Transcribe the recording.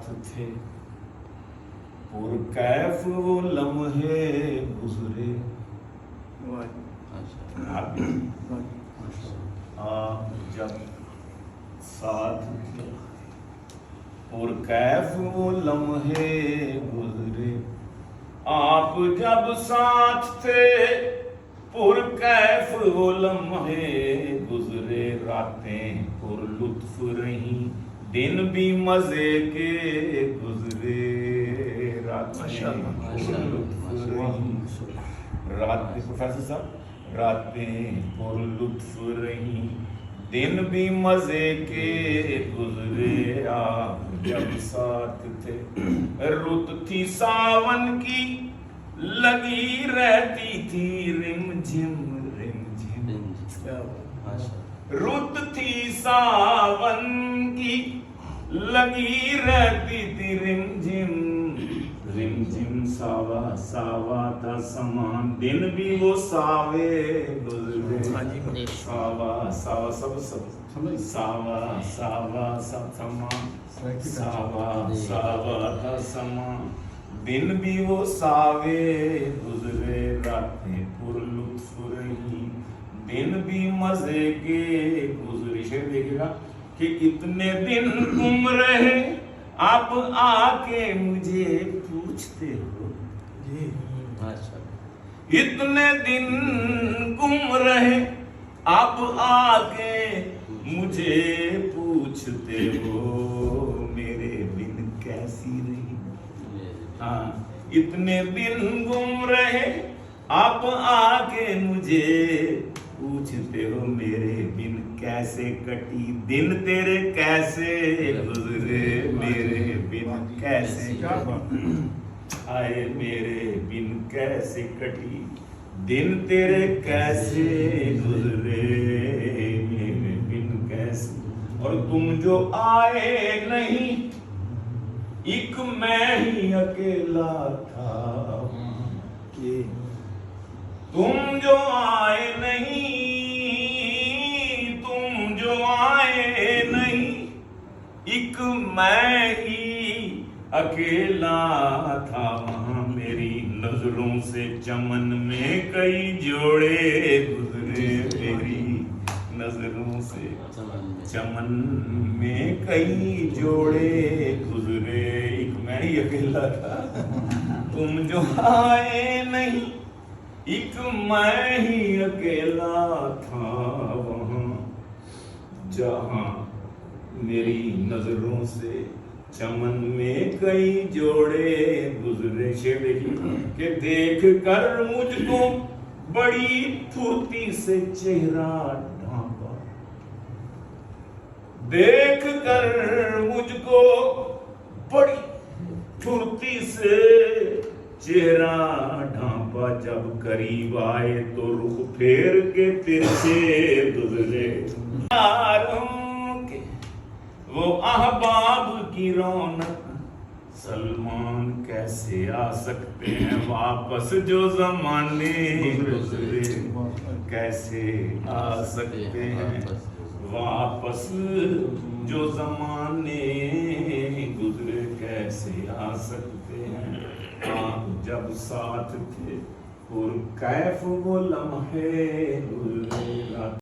ساتھ تھے پرکیف وہ لمحے گزرے. آپ جب ساتھ تھے پرکیف وہ لمحے گزرے. آپ جب ساتھ تھے پرکیف وہ لمحے گزرے. راتیں پر لطف رہیں دن بھی مزے کے گزرے. پروفیسر صاحب راتیں پر لطف رہیں دن بھی مزے کے گزرے. آپ جب ساتھ تھے رت تھی ساون کی لگی رہتی تھی رم جھم رم جھم. رت تھی ساون کی لگی رہتی تھی رم جھم رم جھم. ساوا ساوا تھا سامان دن بھی وہ ساوے گزرے. ساوا ساوا سب ساوا ساوا سب سامان. ساوا ساوا تھا سامان دن بھی وہ ساوے گزرے. راتیں پر لطف رہی دن بھی مزے کے گزرے. شعر دیکھے گا کہ اتنے دن گم رہے آپ آ کے مجھے پوچھتے ہو. اتنے دن گم رہے آپ آ کے مجھے پوچھتے ہو میرے بن کیسی رہی. ہاں اتنے دن گم رہے آپ آ کے مجھے پوچھتے ہو میرے بن کیسے کٹی دن تیرے کیسے گزرے. میرے بن کیسے آئے میرے بن کیسے کٹی دن تیرے کیسے گزرے. میرے بن کیسے اور تم جو آئے نہیں ایک میں ہی اکیلا تھا. تم جو آئے نہیں تم جو آئے نہیں ایک میں ہی اکیلا تھا. وہاں میری نظروں سے چمن میں کئی جوڑے گزرے. میری نظروں سے چمن میں کئی جوڑے گزرے. ایک میں ہی اکیلا تھا تم جو آئے نہیں ایک میں ہی اکیلا تھا. وہاں جہاں میری نظروں سے چمن میں کئی جوڑے گزرے. شعر دیکھیے کہ دیکھ کر مجھ کو بڑی پھرتی سے چہرہ ڈھانپا. دیکھ کر مجھ کو بڑی پھرتی سے چہرہ ڈھانپا. جب قریب آئے تو رخ پھیر کے ترچھے گزرے. وہ احباب کی رونق سلمان کیسے آ سکتے ہیں واپس جو زمانے گزرے. کیسے آ سکتے ہیں واپس جو زمانے گزرے. کیسے آ سکتے ہیں آپ جب ساتھ تھے پرکیف وہ لمحے گزرے.